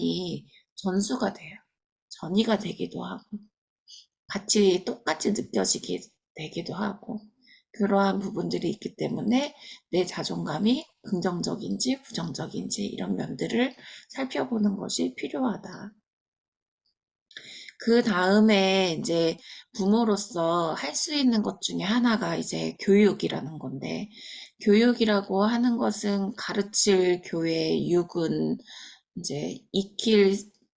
시간이 전수가 돼요. 전이가 되기도 하고, 같이 똑같이 느껴지게 되기도 하고, 그러한 부분들이 있기 때문에 내 자존감이 긍정적인지 부정적인지 이런 면들을 살펴보는 것이 필요하다. 그 다음에 이제 부모로서 할 수 있는 것 중에 하나가 이제 교육이라는 건데, 교육이라고 하는 것은 가르칠 교회, 육은 이제 익힐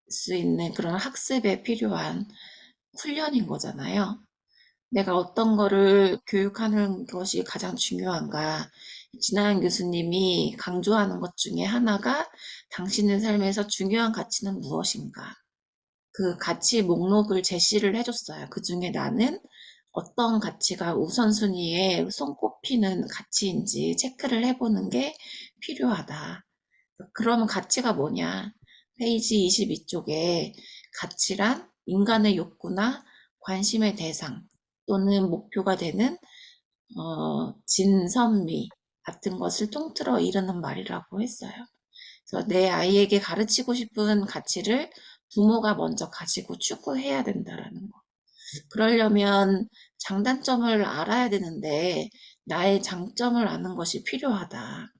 수 있는 그런 학습에 필요한 훈련인 거잖아요. 내가 어떤 거를 교육하는 것이 가장 중요한가? 진하연 교수님이 강조하는 것 중에 하나가 당신의 삶에서 중요한 가치는 무엇인가? 그 가치 목록을 제시를 해줬어요. 그 중에 나는 어떤 가치가 우선순위에 손꼽히는 가치인지 체크를 해보는 게 필요하다. 그러면 가치가 뭐냐? 페이지 22쪽에 가치란 인간의 욕구나 관심의 대상 또는 목표가 되는 진선미 같은 것을 통틀어 이르는 말이라고 했어요. 그래서 내 아이에게 가르치고 싶은 가치를 부모가 먼저 가지고 추구해야 된다라는 거. 그러려면 장단점을 알아야 되는데 나의 장점을 아는 것이 필요하다.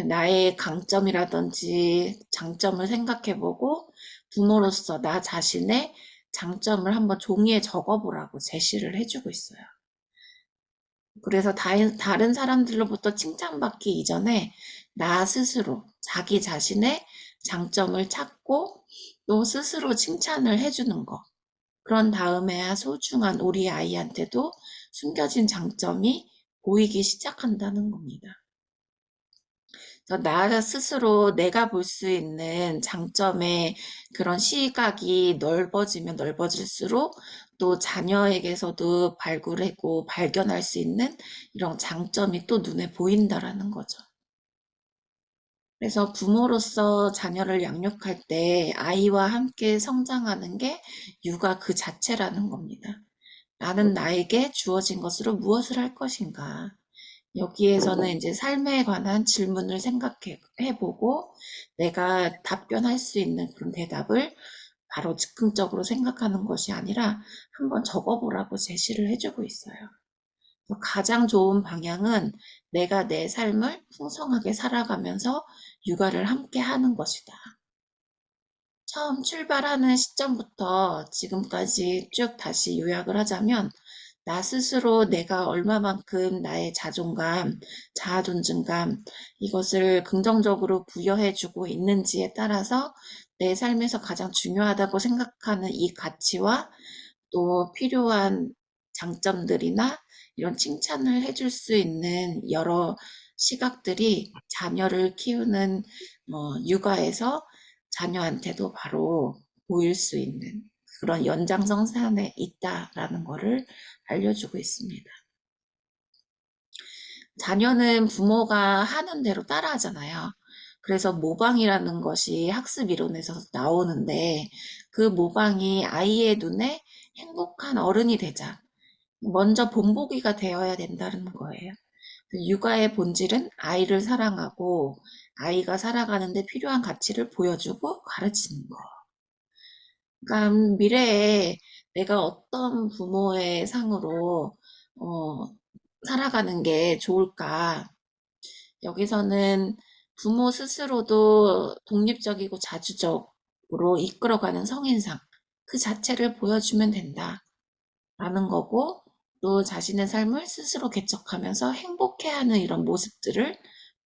나의 강점이라든지 장점을 생각해보고 부모로서 나 자신의 장점을 한번 종이에 적어보라고 제시를 해주고 있어요. 그래서 다른 사람들로부터 칭찬받기 이전에 나 스스로 자기 자신의 장점을 찾고 또 스스로 칭찬을 해주는 거. 그런 다음에야 소중한 우리 아이한테도 숨겨진 장점이 보이기 시작한다는 겁니다. 나 스스로 내가 볼 수 있는 장점의 그런 시각이 넓어지면 넓어질수록 또 자녀에게서도 발굴하고 발견할 수 있는 이런 장점이 또 눈에 보인다라는 거죠. 그래서 부모로서 자녀를 양육할 때 아이와 함께 성장하는 게 육아 그 자체라는 겁니다. 나는 나에게 주어진 것으로 무엇을 할 것인가? 여기에서는 이제 삶에 관한 질문을 생각해 보고 내가 답변할 수 있는 그런 대답을 바로 즉흥적으로 생각하는 것이 아니라 한번 적어보라고 제시를 해주고 있어요. 가장 좋은 방향은 내가 내 삶을 풍성하게 살아가면서 육아를 함께 하는 것이다. 처음 출발하는 시점부터 지금까지 쭉 다시 요약을 하자면 나 스스로 내가 얼마만큼 나의 자존감, 자아존중감 이것을 긍정적으로 부여해주고 있는지에 따라서 내 삶에서 가장 중요하다고 생각하는 이 가치와 또 필요한 장점들이나 이런 칭찬을 해줄 수 있는 여러 시각들이 자녀를 키우는 육아에서 자녀한테도 바로 보일 수 있는 그런 연장선상에 있다라는 것을 알려주고 있습니다. 자녀는 부모가 하는 대로 따라하잖아요. 그래서 모방이라는 것이 학습 이론에서 나오는데 그 모방이 아이의 눈에 행복한 어른이 되자 먼저 본보기가 되어야 된다는 거예요. 육아의 본질은 아이를 사랑하고 아이가 살아가는데 필요한 가치를 보여주고 가르치는 거. 그러니까 미래에 내가 어떤 부모의 상으로 어, 살아가는 게 좋을까? 여기서는 부모 스스로도 독립적이고 자주적으로 이끌어가는 성인상 그 자체를 보여주면 된다라는 거고 또 자신의 삶을 스스로 개척하면서 행복해하는 이런 모습들을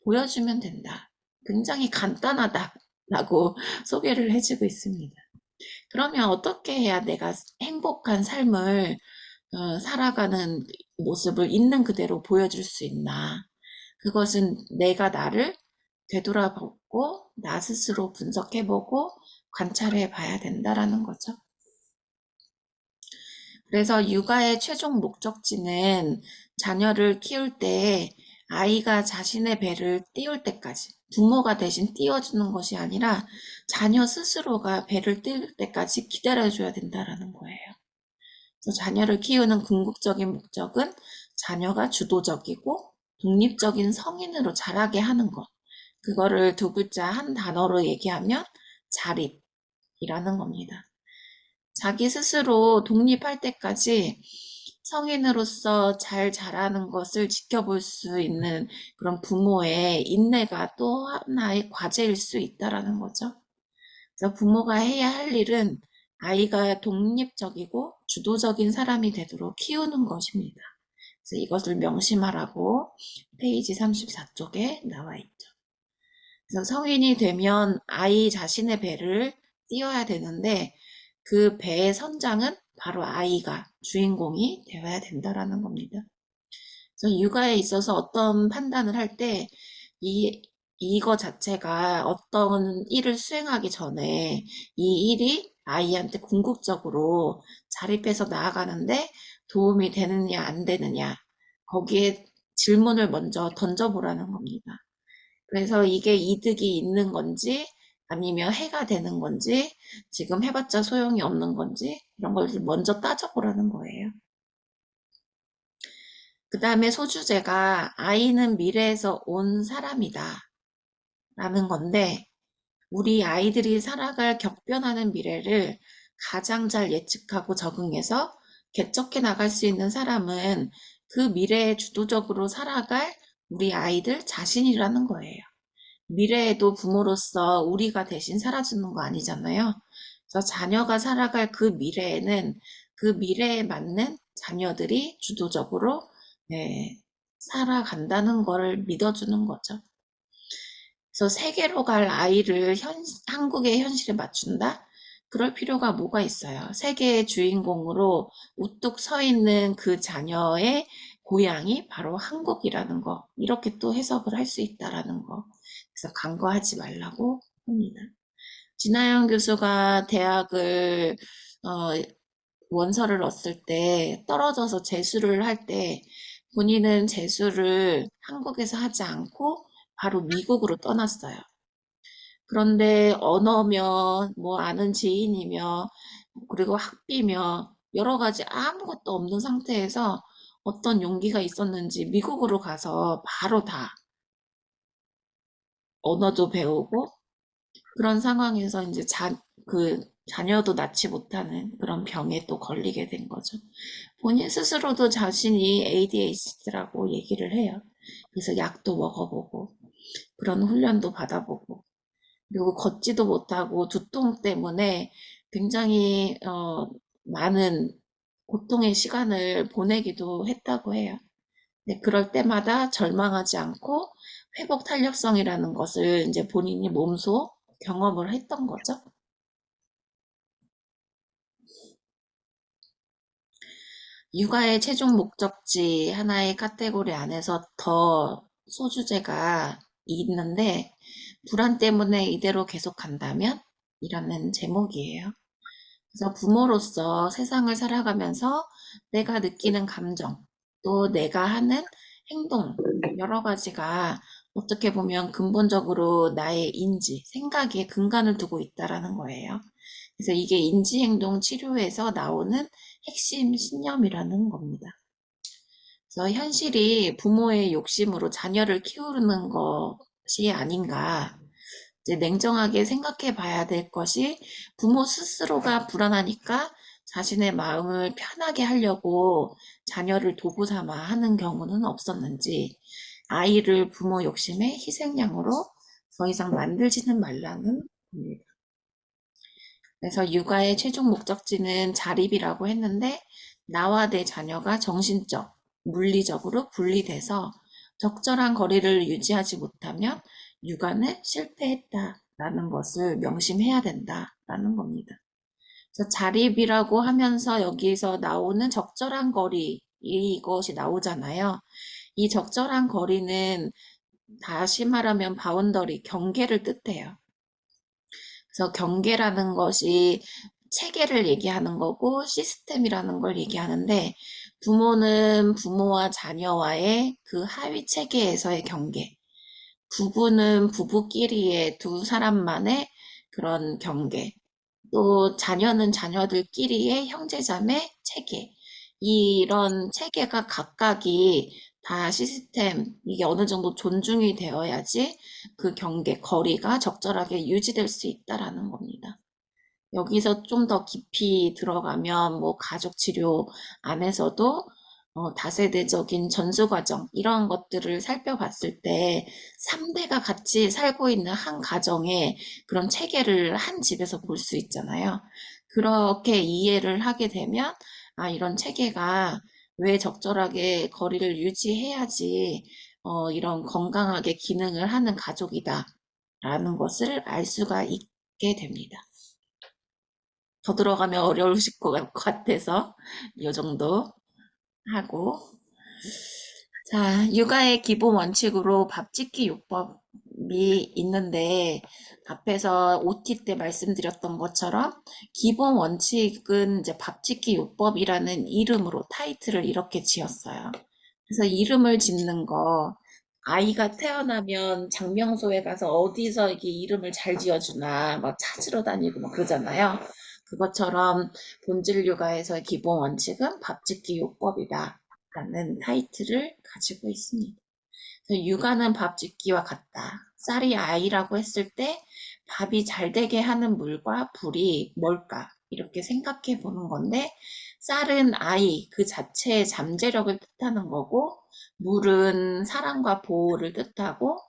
보여주면 된다. 굉장히 간단하다라고 소개를 해주고 있습니다. 그러면 어떻게 해야 내가 행복한 삶을 살아가는 모습을 있는 그대로 보여줄 수 있나? 그것은 내가 나를 되돌아보고 나 스스로 분석해보고 관찰해 봐야 된다라는 거죠. 그래서 육아의 최종 목적지는 자녀를 키울 때 아이가 자신의 배를 띄울 때까지 부모가 대신 띄워주는 것이 아니라 자녀 스스로가 배를 띄울 때까지 기다려줘야 된다라는 거예요. 그래서 자녀를 키우는 궁극적인 목적은 자녀가 주도적이고 독립적인 성인으로 자라게 하는 것. 그거를 두 글자 한 단어로 얘기하면 자립이라는 겁니다. 자기 스스로 독립할 때까지 성인으로서 잘 자라는 것을 지켜볼 수 있는 그런 부모의 인내가 또 하나의 과제일 수 있다라는 거죠. 그래서 부모가 해야 할 일은 아이가 독립적이고 주도적인 사람이 되도록 키우는 것입니다. 그래서 이것을 명심하라고 페이지 34쪽에 나와 있죠. 그래서 성인이 되면 아이 자신의 배를 띄워야 되는데 그 배의 선장은 바로 아이가 주인공이 되어야 된다라는 겁니다. 그래서 육아에 있어서 어떤 판단을 할 때 이거 자체가 어떤 일을 수행하기 전에 이 일이 아이한테 궁극적으로 자립해서 나아가는데 도움이 되느냐 안 되느냐 거기에 질문을 먼저 던져보라는 겁니다. 그래서 이게 이득이 있는 건지 아니면 해가 되는 건지 지금 해봤자 소용이 없는 건지 이런 걸 먼저 따져보라는 거예요. 그 다음에 소주제가 아이는 미래에서 온 사람이다 라는 건데 우리 아이들이 살아갈 격변하는 미래를 가장 잘 예측하고 적응해서 개척해 나갈 수 있는 사람은 그 미래에 주도적으로 살아갈 우리 아이들 자신이라는 거예요. 미래에도 부모로서 우리가 대신 살아주는 거 아니잖아요. 그래서 자녀가 살아갈 그 미래에는 그 미래에 맞는 자녀들이 주도적으로 살아간다는 걸 믿어주는 거죠. 그래서 세계로 갈 아이를 한국의 현실에 맞춘다? 그럴 필요가 뭐가 있어요? 세계의 주인공으로 우뚝 서 있는 그 자녀의 고향이 바로 한국이라는 거. 이렇게 또 해석을 할 수 있다라는 거. 그래서 간과하지 말라고 합니다. 진하영 교수가 대학을 원서를 넣었을 때 떨어져서 재수를 할 때 본인은 재수를 한국에서 하지 않고 바로 미국으로 떠났어요. 그런데 언어며 뭐 아는 지인이며 그리고 학비며 여러 가지 아무것도 없는 상태에서 어떤 용기가 있었는지 미국으로 가서 바로 다 언어도 배우고 그런 상황에서 이제 그 자녀도 낳지 못하는 그런 병에 또 걸리게 된 거죠. 본인 스스로도 자신이 ADHD라고 얘기를 해요. 그래서 약도 먹어보고 그런 훈련도 받아보고 그리고 걷지도 못하고 두통 때문에 굉장히 많은 고통의 시간을 보내기도 했다고 해요. 네, 그럴 때마다 절망하지 않고 회복 탄력성이라는 것을 이제 본인이 몸소 경험을 했던 거죠. 육아의 최종 목적지 하나의 카테고리 안에서 더 소주제가 있는데 불안 때문에 이대로 계속 간다면? 이라는 제목이에요. 그래서 부모로서 세상을 살아가면서 내가 느끼는 감정, 또 내가 하는 행동, 여러 가지가 어떻게 보면 근본적으로 나의 인지, 생각에 근간을 두고 있다라는 거예요. 그래서 이게 인지행동 치료에서 나오는 핵심 신념이라는 겁니다. 그래서 현실이 부모의 욕심으로 자녀를 키우는 것이 아닌가. 이제 냉정하게 생각해 봐야 될 것이 부모 스스로가 불안하니까 자신의 마음을 편하게 하려고 자녀를 도구 삼아 하는 경우는 없었는지 아이를 부모 욕심의 희생양으로 더 이상 만들지는 말라는 겁니다. 그래서 육아의 최종 목적지는 자립이라고 했는데 나와 내 자녀가 정신적, 물리적으로 분리돼서 적절한 거리를 유지하지 못하면 육아는 실패했다라는 것을 명심해야 된다라는 겁니다. 그래서 자립이라고 하면서 여기서 나오는 적절한 거리 이것이 나오잖아요. 이 적절한 거리는 다시 말하면 바운더리, 경계를 뜻해요. 그래서 경계라는 것이 체계를 얘기하는 거고 시스템이라는 걸 얘기하는데 부모는 부모와 자녀와의 그 하위 체계에서의 경계, 부부는 부부끼리의 두 사람만의 그런 경계, 또 자녀는 자녀들끼리의 형제자매 체계, 이런 체계가 각각이 다 시스템, 이게 어느 정도 존중이 되어야지 그 경계, 거리가 적절하게 유지될 수 있다라는 겁니다. 여기서 좀 더 깊이 들어가면 뭐 가족 치료 안에서도 다세대적인 전수 과정 이런 것들을 살펴봤을 때 3대가 같이 살고 있는 한 가정의 그런 체계를 한 집에서 볼 수 있잖아요. 그렇게 이해를 하게 되면 아, 이런 체계가 왜 적절하게 거리를 유지해야지 이런 건강하게 기능을 하는 가족이다 라는 것을 알 수가 있게 됩니다. 더 들어가면 어려우실 것 같아서 이 정도 하고 자, 육아의 기본 원칙으로 밥짓기 요법이 있는데 앞에서 OT 때 말씀드렸던 것처럼 기본 원칙은 이제 밥짓기 요법이라는 이름으로 타이틀을 이렇게 지었어요. 그래서 이름을 짓는 거 아이가 태어나면 장명소에 가서 어디서 이게 이름을 잘 지어주나 막 찾으러 다니고 막 그러잖아요. 그것처럼 본질 육아에서의 기본 원칙은 밥짓기 요법이다. 라는 타이틀을 가지고 있습니다. 육아는 밥 짓기와 같다. 쌀이 아이라고 했을 때 밥이 잘 되게 하는 물과 불이 뭘까? 이렇게 생각해 보는 건데 쌀은 아이 그 자체의 잠재력을 뜻하는 거고 물은 사랑과 보호를 뜻하고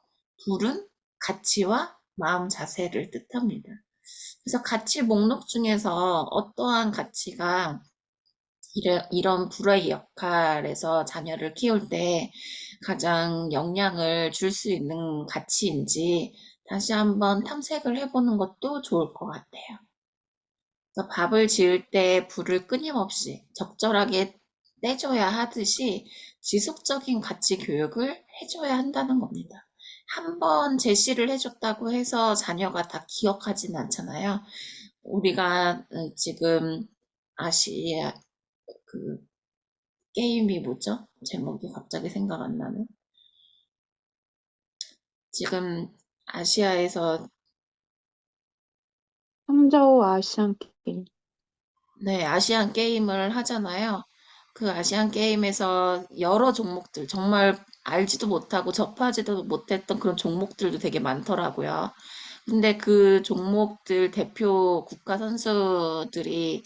불은 가치와 마음 자세를 뜻합니다. 그래서 가치 목록 중에서 어떠한 가치가 이런 불의 역할에서 자녀를 키울 때 가장 영향을 줄 수 있는 가치인지 다시 한번 탐색을 해보는 것도 좋을 것 같아요. 그래서 밥을 지을 때 불을 끊임없이 적절하게 떼줘야 하듯이 지속적인 가치 교육을 해줘야 한다는 겁니다. 한 번 제시를 해줬다고 해서 자녀가 다 기억하진 않잖아요. 우리가 지금 아시아 그 게임이 뭐죠? 제목이 갑자기 생각 안 나네. 지금 아시아에서 항저우 아시안 게임. 네, 아시안 게임을 하잖아요. 그 아시안 게임에서 여러 종목들, 정말 알지도 못하고 접하지도 못했던 그런 종목들도 되게 많더라고요. 근데 그 종목들 대표 국가 선수들이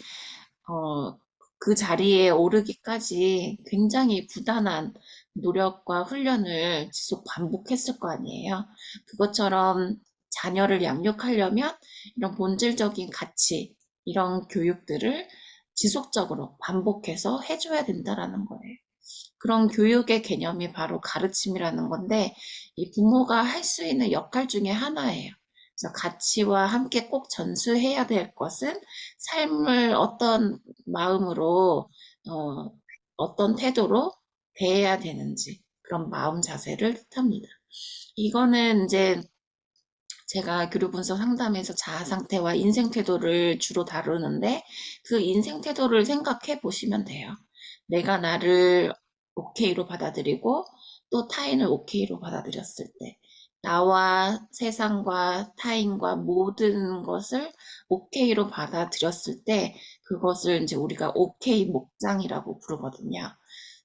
어, 그 자리에 오르기까지 굉장히 부단한 노력과 훈련을 지속 반복했을 거 아니에요. 그것처럼 자녀를 양육하려면 이런 본질적인 가치, 이런 교육들을 지속적으로 반복해서 해줘야 된다라는 거예요. 그런 교육의 개념이 바로 가르침이라는 건데, 이 부모가 할 수 있는 역할 중에 하나예요. 그래서 가치와 함께 꼭 전수해야 될 것은 삶을 어떤 마음으로, 어떤 태도로 대해야 되는지, 그런 마음 자세를 뜻합니다. 이거는 이제 제가 교류분석 상담에서 자아 상태와 인생 태도를 주로 다루는데 그 인생 태도를 생각해 보시면 돼요. 내가 나를 오케이로 받아들이고 또 타인을 오케이로 받아들였을 때 나와 세상과 타인과 모든 것을 오케이로 받아들였을 때 그것을 이제 우리가 오케이 목장이라고 부르거든요.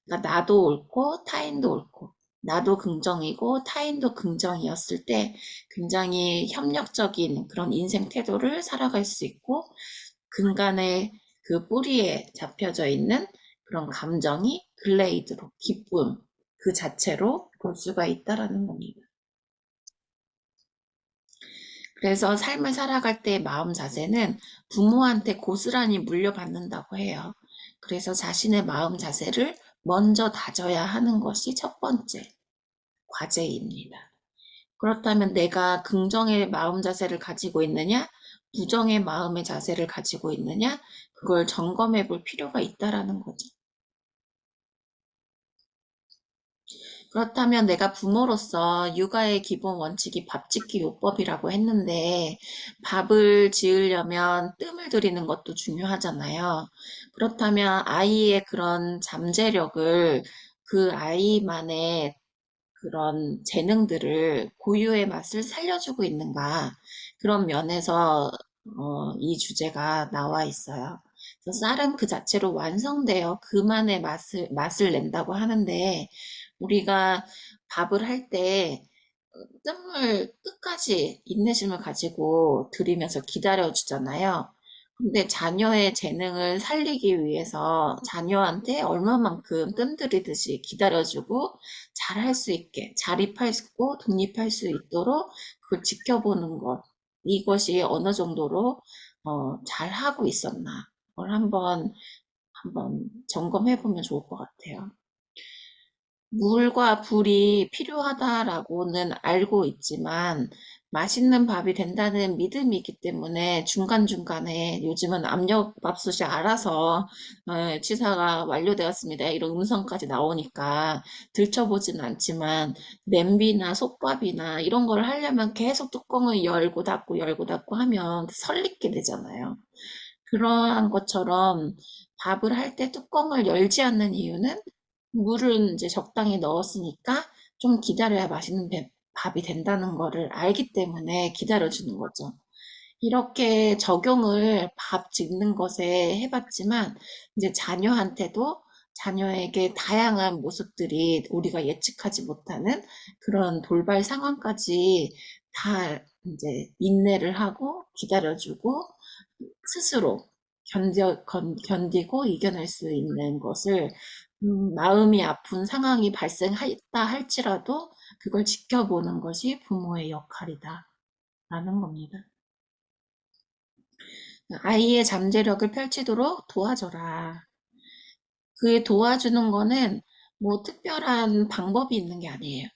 그러니까 나도 옳고 타인도 옳고 나도 긍정이고 타인도 긍정이었을 때 굉장히 협력적인 그런 인생 태도를 살아갈 수 있고 근간의 그 뿌리에 잡혀져 있는 그런 감정이 글레이드로 기쁨 그 자체로 볼 수가 있다라는 겁니다. 그래서 삶을 살아갈 때의 마음 자세는 부모한테 고스란히 물려받는다고 해요. 그래서 자신의 마음 자세를 먼저 다져야 하는 것이 첫 번째 과제입니다. 그렇다면 내가 긍정의 마음 자세를 가지고 있느냐, 부정의 마음의 자세를 가지고 있느냐, 그걸 점검해 볼 필요가 있다라는 거죠. 그렇다면 내가 부모로서 육아의 기본 원칙이 밥짓기 요법이라고 했는데 밥을 지으려면 뜸을 들이는 것도 중요하잖아요. 그렇다면 아이의 그런 잠재력을 그 아이만의 그런 재능들을 고유의 맛을 살려주고 있는가 그런 면에서 이 주제가 나와 있어요. 그래서 쌀은 그 자체로 완성되어 그만의 맛을 낸다고 하는데 우리가 밥을 할 때 뜸을 끝까지 인내심을 가지고 들이면서 기다려주잖아요. 근데 자녀의 재능을 살리기 위해서 자녀한테 얼마만큼 뜸 들이듯이 기다려주고 잘할 수 있게 자립하고 독립할 수 있도록 그걸 지켜보는 것. 이것이 어느 정도로 잘하고 있었나. 그걸 한번 점검해 보면 좋을 것 같아요. 물과 불이 필요하다라고는 알고 있지만 맛있는 밥이 된다는 믿음이 있기 때문에 중간중간에 요즘은 압력밥솥이 알아서 취사가 완료되었습니다. 이런 음성까지 나오니까 들춰보진 않지만 냄비나 솥밥이나 이런 걸 하려면 계속 뚜껑을 열고 닫고 하면 설리게 되잖아요. 그러한 것처럼 밥을 할 때 뚜껑을 열지 않는 이유는 물은 이제 적당히 넣었으니까 좀 기다려야 맛있는 밥이 된다는 거를 알기 때문에 기다려주는 거죠. 이렇게 적용을 밥 짓는 것에 해봤지만 이제 자녀한테도 자녀에게 다양한 모습들이 우리가 예측하지 못하는 그런 돌발 상황까지 다 이제 인내를 하고 기다려주고 스스로 견디고 이겨낼 수 있는 것을 마음이 아픈 상황이 발생했다 할지라도 그걸 지켜보는 것이 부모의 역할이다 라는 겁니다. 아이의 잠재력을 펼치도록 도와줘라. 그 도와주는 거는 뭐 특별한 방법이 있는 게 아니에요.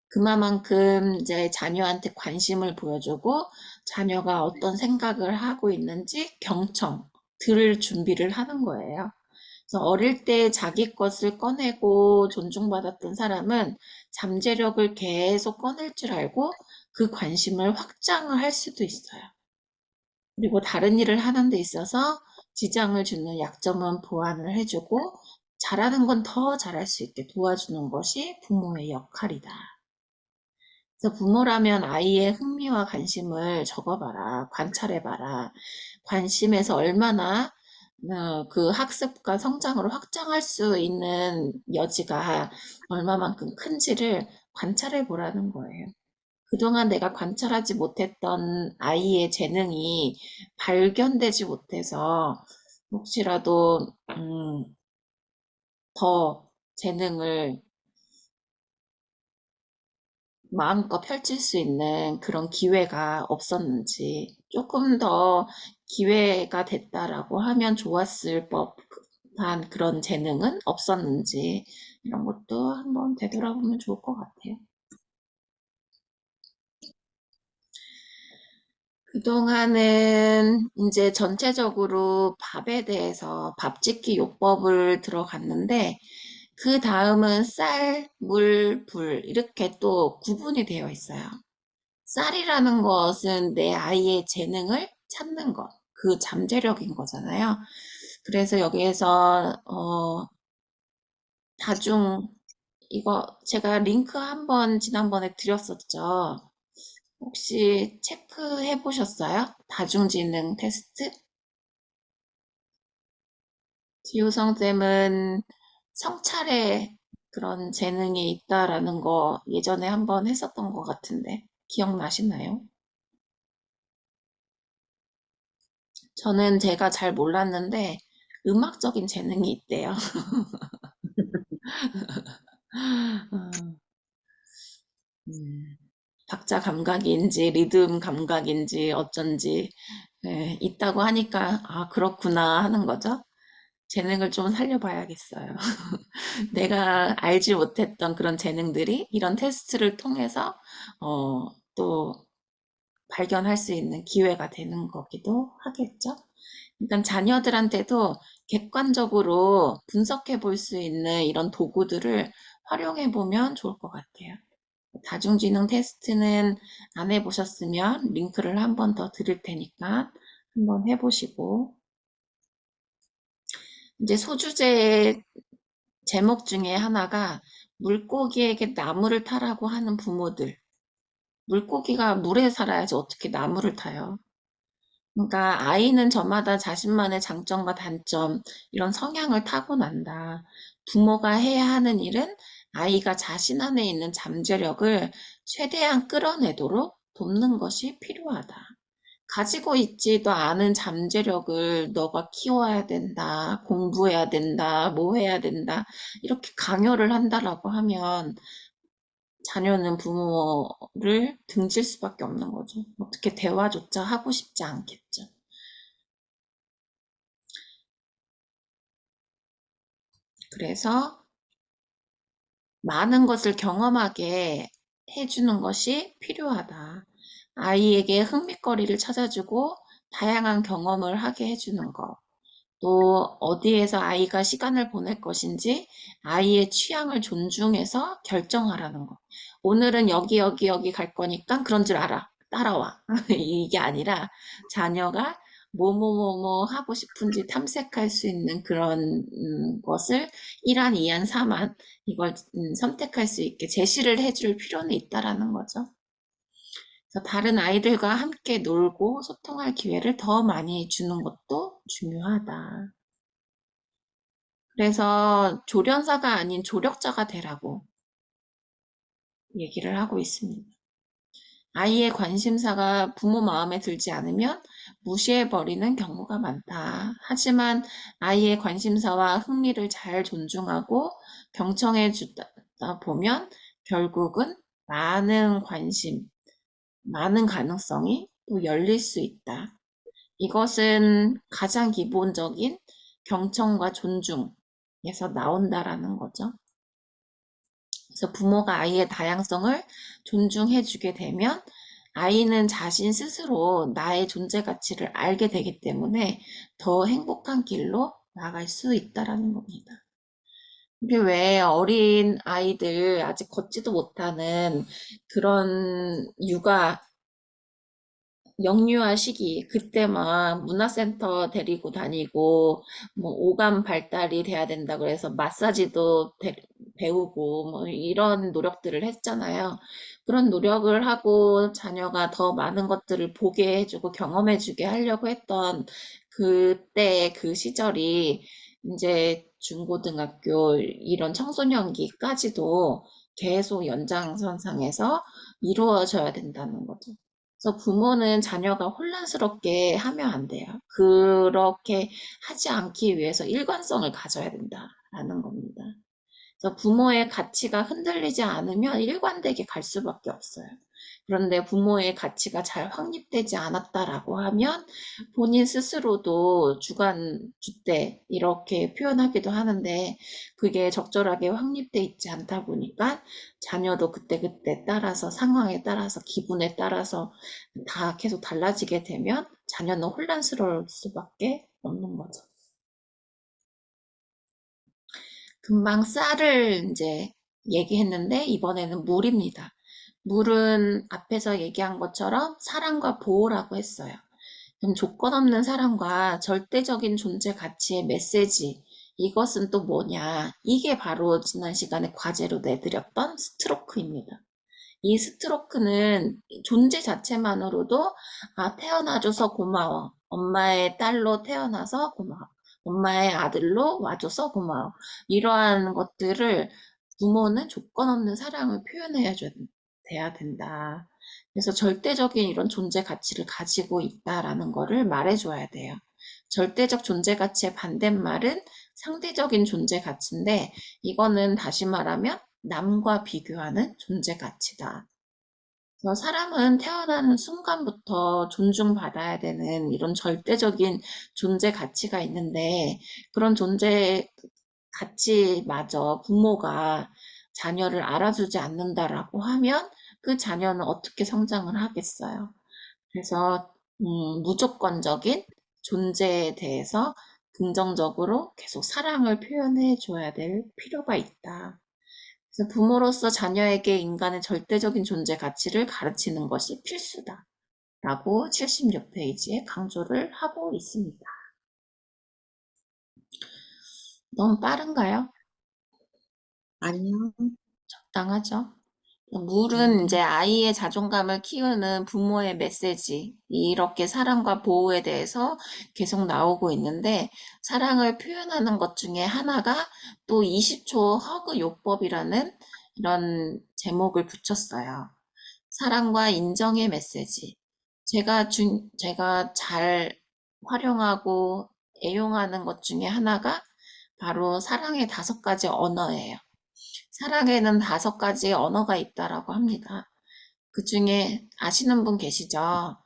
그만큼 이제 자녀한테 관심을 보여주고 자녀가 어떤 생각을 하고 있는지 들을 준비를 하는 거예요. 그래서 어릴 때 자기 것을 꺼내고 존중받았던 사람은 잠재력을 계속 꺼낼 줄 알고 그 관심을 확장을 할 수도 있어요. 그리고 다른 일을 하는 데 있어서 지장을 주는 약점은 보완을 해주고 잘하는 건 더 잘할 수 있게 도와주는 것이 부모의 역할이다. 그래서 부모라면 아이의 흥미와 관심을 적어봐라, 관찰해봐라. 관심에서 얼마나 그 학습과 성장을 확장할 수 있는 여지가 얼마만큼 큰지를 관찰해 보라는 거예요. 그동안 내가 관찰하지 못했던 아이의 재능이 발견되지 못해서 혹시라도 더 재능을 마음껏 펼칠 수 있는 그런 기회가 없었는지, 조금 더 기회가 됐다라고 하면 좋았을 법한 그런 재능은 없었는지, 이런 것도 한번 되돌아보면 좋을 것 같아요. 그동안은 이제 전체적으로 밥에 대해서 밥 짓기 요법을 들어갔는데, 그 다음은 쌀, 물, 불, 이렇게 또 구분이 되어 있어요. 쌀이라는 것은 내 아이의 재능을 찾는 것, 그 잠재력인 거잖아요. 그래서 여기에서 다중 이거 제가 링크 한번 지난번에 드렸었죠. 혹시 체크해 보셨어요? 다중지능 테스트? 지효성쌤은 성찰에 그런 재능이 있다라는 거 예전에 한번 했었던 것 같은데 기억나시나요? 저는 제가 잘 몰랐는데 음악적인 재능이 있대요. 음, 박자 감각인지 리듬 감각인지 어쩐지 예, 있다고 하니까 아 그렇구나 하는 거죠. 재능을 좀 살려봐야겠어요. 내가 알지 못했던 그런 재능들이 이런 테스트를 통해서 또 발견할 수 있는 기회가 되는 거기도 하겠죠. 그러니까 자녀들한테도 객관적으로 분석해 볼 수 있는 이런 도구들을 활용해 보면 좋을 것 같아요. 다중지능 테스트는 안 해보셨으면 링크를 한번 더 드릴 테니까 한번 해보시고 이제 소주제의 제목 중에 하나가 물고기에게 나무를 타라고 하는 부모들. 물고기가 물에 살아야지 어떻게 나무를 타요? 그러니까 아이는 저마다 자신만의 장점과 단점, 이런 성향을 타고난다. 부모가 해야 하는 일은 아이가 자신 안에 있는 잠재력을 최대한 끌어내도록 돕는 것이 필요하다. 가지고 있지도 않은 잠재력을 너가 키워야 된다, 공부해야 된다, 뭐 해야 된다, 이렇게 강요를 한다라고 하면 자녀는 부모를 등질 수밖에 없는 거죠. 어떻게 대화조차 하고 싶지 않겠죠. 그래서 많은 것을 경험하게 해주는 것이 필요하다. 아이에게 흥미거리를 찾아주고 다양한 경험을 하게 해주는 것. 또 어디에서 아이가 시간을 보낼 것인지 아이의 취향을 존중해서 결정하라는 것. 오늘은 여기 여기 여기 갈 거니까 그런 줄 알아. 따라와. 이게 아니라 자녀가 뭐뭐뭐뭐 하고 싶은지 탐색할 수 있는 그런 것을 1안, 2안, 3안 이걸 선택할 수 있게 제시를 해줄 필요는 있다라는 거죠. 그래서 다른 아이들과 함께 놀고 소통할 기회를 더 많이 주는 것도 중요하다. 그래서 조련사가 아닌 조력자가 되라고 얘기를 하고 있습니다. 아이의 관심사가 부모 마음에 들지 않으면 무시해버리는 경우가 많다. 하지만 아이의 관심사와 흥미를 잘 존중하고 경청해 주다 보면 결국은 많은 관심, 많은 가능성이 또 열릴 수 있다. 이것은 가장 기본적인 경청과 존중에서 나온다라는 거죠. 그래서 부모가 아이의 다양성을 존중해주게 되면 아이는 자신 스스로 나의 존재 가치를 알게 되기 때문에 더 행복한 길로 나갈 수 있다라는 겁니다. 이게 왜 어린 아이들 아직 걷지도 못하는 그런 육아 영유아 시기 그때 막 문화센터 데리고 다니고 뭐 오감 발달이 돼야 된다 그래서 마사지도 배우고 뭐 이런 노력들을 했잖아요. 그런 노력을 하고 자녀가 더 많은 것들을 보게 해주고 경험해주게 하려고 했던 그때 그 시절이 이제 중고등학교 이런 청소년기까지도 계속 연장선상에서 이루어져야 된다는 거죠. 그래서 부모는 자녀가 혼란스럽게 하면 안 돼요. 그렇게 하지 않기 위해서 일관성을 가져야 된다라는 겁니다. 그래서 부모의 가치가 흔들리지 않으면 일관되게 갈 수밖에 없어요. 그런데 부모의 가치가 잘 확립되지 않았다라고 하면 본인 스스로도 주관, 주대 이렇게 표현하기도 하는데 그게 적절하게 확립돼 있지 않다 보니까 자녀도 그때그때 따라서 상황에 따라서 기분에 따라서 다 계속 달라지게 되면 자녀는 혼란스러울 수밖에 없는 거죠. 금방 쌀을 이제 얘기했는데 이번에는 물입니다. 물은 앞에서 얘기한 것처럼 사랑과 보호라고 했어요. 그럼 조건 없는 사랑과 절대적인 존재 가치의 메시지, 이것은 또 뭐냐? 이게 바로 지난 시간에 과제로 내드렸던 스트로크입니다. 이 스트로크는 존재 자체만으로도 태어나줘서 고마워. 엄마의 딸로 태어나서 고마워. 엄마의 아들로 와줘서 고마워. 이러한 것들을 부모는 조건 없는 사랑을 표현해야 돼야 된다. 그래서 절대적인 이런 존재 가치를 가지고 있다라는 거를 말해줘야 돼요. 절대적 존재 가치의 반대말은 상대적인 존재 가치인데 이거는 다시 말하면 남과 비교하는 존재 가치다. 그래서 사람은 태어나는 순간부터 존중받아야 되는 이런 절대적인 존재 가치가 있는데 그런 존재 가치마저 부모가 자녀를 알아주지 않는다라고 하면 그 자녀는 어떻게 성장을 하겠어요. 그래서 무조건적인 존재에 대해서 긍정적으로 계속 사랑을 표현해 줘야 될 필요가 있다. 그래서 부모로서 자녀에게 인간의 절대적인 존재 가치를 가르치는 것이 필수다. 라고 76페이지에 강조를 하고 있습니다. 너무 빠른가요? 아니요. 적당하죠? 물은 이제 아이의 자존감을 키우는 부모의 메시지, 이렇게 사랑과 보호에 대해서 계속 나오고 있는데, 사랑을 표현하는 것 중에 하나가 또 20초 허그 요법이라는 이런 제목을 붙였어요. 사랑과 인정의 메시지. 제가 잘 활용하고 애용하는 것 중에 하나가 바로 사랑의 5가지 언어예요. 사랑에는 5가지 언어가 있다라고 합니다. 그 중에 아시는 분 계시죠?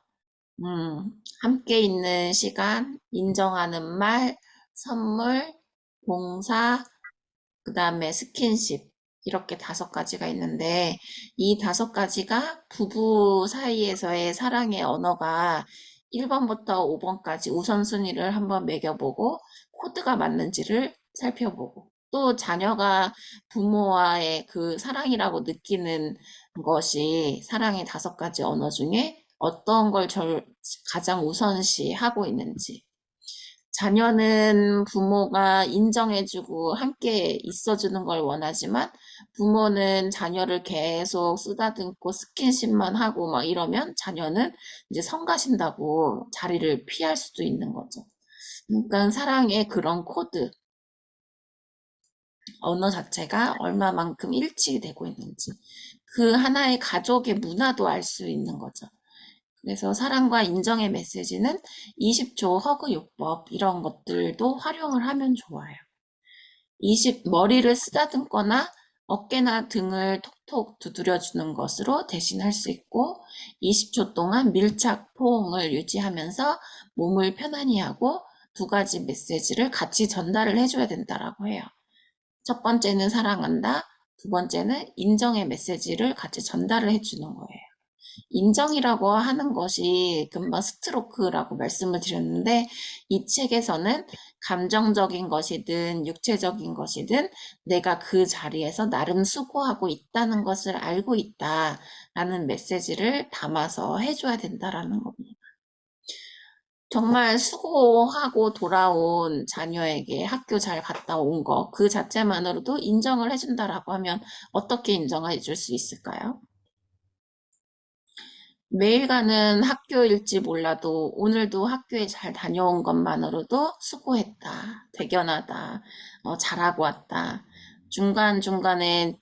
함께 있는 시간, 인정하는 말, 선물, 봉사, 그 다음에 스킨십. 이렇게 5가지가 있는데, 이 5가지가 부부 사이에서의 사랑의 언어가 1번부터 5번까지 우선순위를 한번 매겨보고, 코드가 맞는지를 살펴보고, 또 자녀가 부모와의 그 사랑이라고 느끼는 것이 사랑의 5가지 언어 중에 어떤 걸 가장 우선시 하고 있는지, 자녀는 부모가 인정해주고 함께 있어주는 걸 원하지만 부모는 자녀를 계속 쓰다듬고 스킨십만 하고 막 이러면 자녀는 이제 성가신다고 자리를 피할 수도 있는 거죠. 그러니까 사랑의 그런 코드, 언어 자체가 얼마만큼 일치되고 있는지 그 하나의 가족의 문화도 알 수 있는 거죠. 그래서 사랑과 인정의 메시지는 20초 허그 요법 이런 것들도 활용을 하면 좋아요. 머리를 쓰다듬거나 어깨나 등을 톡톡 두드려주는 것으로 대신할 수 있고 20초 동안 밀착 포옹을 유지하면서 몸을 편안히 하고 2가지 메시지를 같이 전달을 해줘야 된다라고 해요. 첫 번째는 사랑한다. 2번째는 인정의 메시지를 같이 전달을 해주는 거예요. 인정이라고 하는 것이 금방 스트로크라고 말씀을 드렸는데 이 책에서는 감정적인 것이든 육체적인 것이든 내가 그 자리에서 나름 수고하고 있다는 것을 알고 있다라는 메시지를 담아서 해줘야 된다라는 겁니다. 정말 수고하고 돌아온 자녀에게 학교 잘 갔다 온 거, 그 자체만으로도 인정을 해준다라고 하면 어떻게 인정해 줄 수 있을까요? 매일 가는 학교일지 몰라도 오늘도 학교에 잘 다녀온 것만으로도 수고했다, 대견하다, 잘하고 왔다. 중간중간에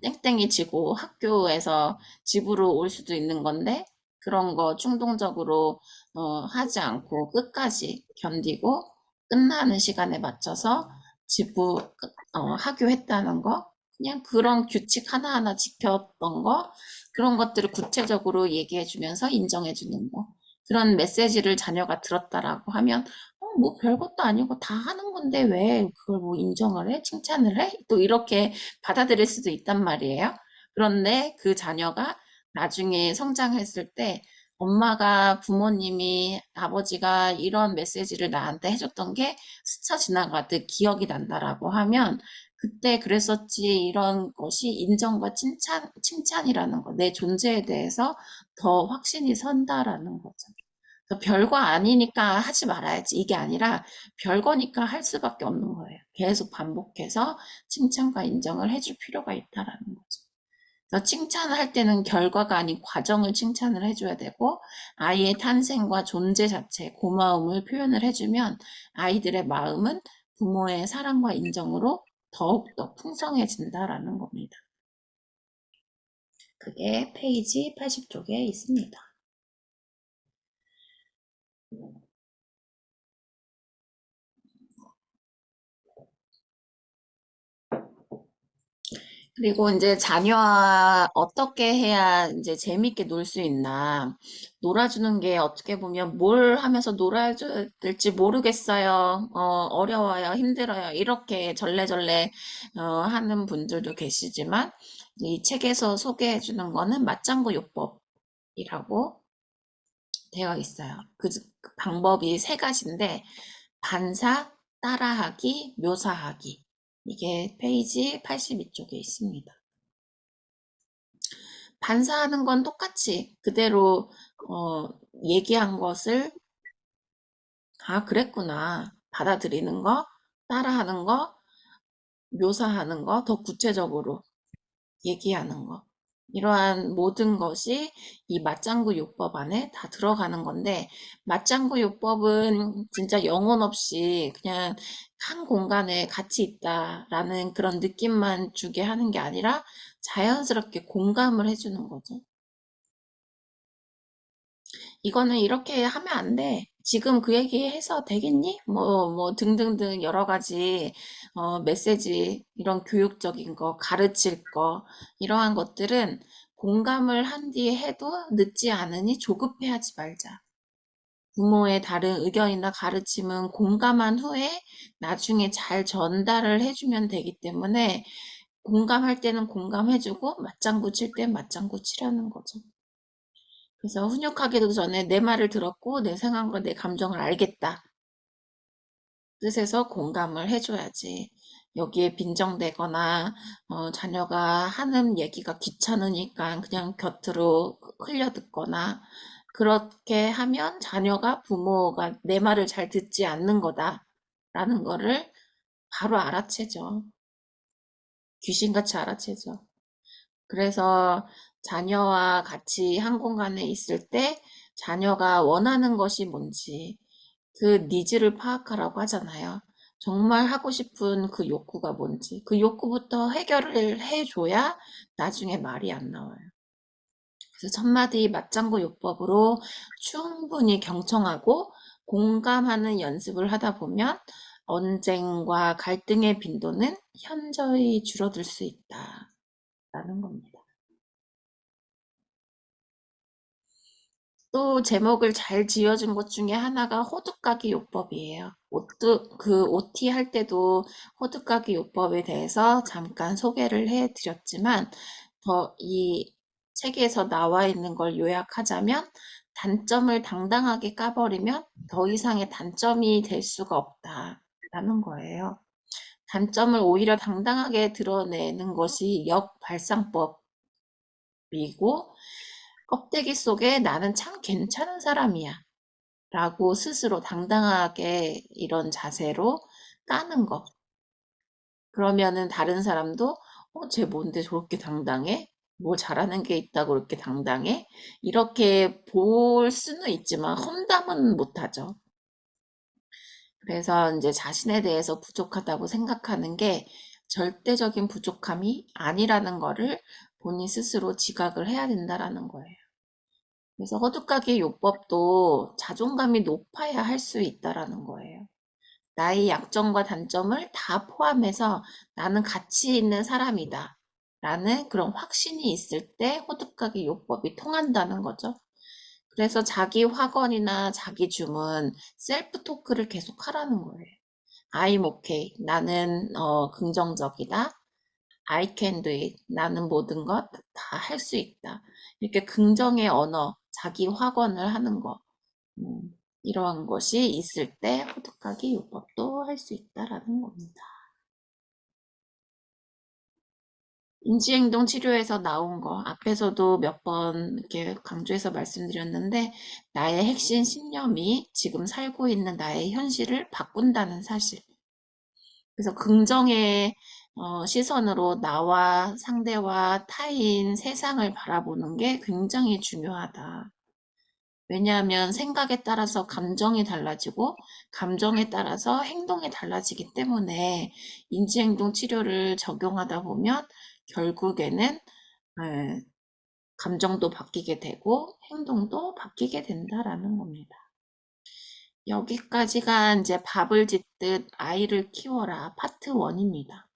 땡땡이 치고 학교에서 집으로 올 수도 있는 건데 그런 거 충동적으로 하지 않고 끝까지 견디고 끝나는 시간에 맞춰서 하교했다는 거, 그냥 그런 규칙 하나하나 지켰던 거, 그런 것들을 구체적으로 얘기해 주면서 인정해 주는 거. 그런 메시지를 자녀가 들었다라고 하면, 뭐 별것도 아니고 다 하는 건데 왜 그걸 뭐 인정을 해? 칭찬을 해? 또 이렇게 받아들일 수도 있단 말이에요. 그런데 그 자녀가 나중에 성장했을 때 엄마가, 부모님이, 아버지가 이런 메시지를 나한테 해줬던 게 스쳐 지나가듯 기억이 난다라고 하면 그때 그랬었지, 이런 것이 인정과 칭찬이라는 거, 내 존재에 대해서 더 확신이 선다라는 거죠. 그래서 별거 아니니까 하지 말아야지, 이게 아니라 별거니까 할 수밖에 없는 거예요. 계속 반복해서 칭찬과 인정을 해줄 필요가 있다라는 거죠. 그래서 칭찬을 할 때는 결과가 아닌 과정을 칭찬을 해줘야 되고, 아이의 탄생과 존재 자체, 고마움을 표현을 해주면 아이들의 마음은 부모의 사랑과 인정으로 더욱더 풍성해진다라는 겁니다. 그게 페이지 80쪽에 있습니다. 그리고 이제 자녀와 어떻게 해야 이제 재밌게 놀 수 있나. 놀아주는 게 어떻게 보면 뭘 하면서 놀아줘야 될지 모르겠어요. 어려워요. 힘들어요. 이렇게 절레절레 하는 분들도 계시지만 이 책에서 소개해 주는 거는 맞장구 요법이라고 되어 있어요. 그 방법이 3가지인데 반사, 따라하기, 묘사하기. 이게 페이지 82쪽에 있습니다. 반사하는 건 똑같이 그대로 얘기한 것을 그랬구나 받아들이는 거, 따라하는 거, 묘사하는 거, 더 구체적으로 얘기하는 거. 이러한 모든 것이 이 맞장구 요법 안에 다 들어가는 건데, 맞장구 요법은 진짜 영혼 없이 그냥 한 공간에 같이 있다라는 그런 느낌만 주게 하는 게 아니라 자연스럽게 공감을 해주는 거죠. 이거는 이렇게 하면 안 돼. 지금 그 얘기 해서 되겠니? 뭐 등등등 여러 가지, 메시지, 이런 교육적인 거, 가르칠 거, 이러한 것들은 공감을 한 뒤에 해도 늦지 않으니 조급해하지 말자. 부모의 다른 의견이나 가르침은 공감한 후에 나중에 잘 전달을 해주면 되기 때문에 공감할 때는 공감해주고 맞장구 칠 땐 맞장구 치라는 거죠. 그래서 훈육하기도 전에 내 말을 들었고 내 상황과 내 감정을 알겠다 뜻에서 공감을 해줘야지. 여기에 빈정대거나 자녀가 하는 얘기가 귀찮으니까 그냥 곁으로 흘려듣거나 그렇게 하면 자녀가 부모가 내 말을 잘 듣지 않는 거다라는 거를 바로 알아채죠. 귀신같이 알아채죠. 그래서 자녀와 같이 한 공간에 있을 때 자녀가 원하는 것이 뭔지 그 니즈를 파악하라고 하잖아요. 정말 하고 싶은 그 욕구가 뭔지 그 욕구부터 해결을 해줘야 나중에 말이 안 나와요. 그래서 첫마디 맞장구 요법으로 충분히 경청하고 공감하는 연습을 하다 보면 언쟁과 갈등의 빈도는 현저히 줄어들 수 있다라는 겁니다. 또 제목을 잘 지어준 것 중에 하나가 호두까기 요법이에요. 그 OT 할 때도 호두까기 요법에 대해서 잠깐 소개를 해드렸지만 이 책에서 나와 있는 걸 요약하자면 단점을 당당하게 까버리면 더 이상의 단점이 될 수가 없다라는 거예요. 단점을 오히려 당당하게 드러내는 것이 역발상법이고 껍데기 속에 나는 참 괜찮은 사람이야 라고 스스로 당당하게 이런 자세로 까는 거. 그러면은 다른 사람도 쟤 뭔데 저렇게 당당해? 뭐 잘하는 게 있다고 그렇게 당당해? 이렇게 볼 수는 있지만 험담은 못하죠. 그래서 이제 자신에 대해서 부족하다고 생각하는 게 절대적인 부족함이 아니라는 거를 본인 스스로 지각을 해야 된다라는 거예요. 그래서 허두까기 요법도 자존감이 높아야 할 수 있다라는 거예요. 나의 약점과 단점을 다 포함해서 나는 가치 있는 사람이다. 라는 그런 확신이 있을 때 호두까기 요법이 통한다는 거죠. 그래서 자기 확언이나 자기 주문, 셀프 토크를 계속 하라는 거예요. I'm okay. 나는 긍정적이다. I can do it. 나는 모든 것 다 할 수 있다. 이렇게 긍정의 언어, 자기 확언을 하는 거. 이러한 것이 있을 때 호두까기 요법도 할 수 있다라는 겁니다. 인지행동 치료에서 나온 거 앞에서도 몇 번 이렇게 강조해서 말씀드렸는데 나의 핵심 신념이 지금 살고 있는 나의 현실을 바꾼다는 사실. 그래서 긍정의 시선으로 나와 상대와 타인, 세상을 바라보는 게 굉장히 중요하다. 왜냐하면 생각에 따라서 감정이 달라지고 감정에 따라서 행동이 달라지기 때문에 인지행동 치료를 적용하다 보면 결국에는 에, 감정도 바뀌게 되고 행동도 바뀌게 된다라는 겁니다. 여기까지가 이제 밥을 짓듯 아이를 키워라 파트 1입니다.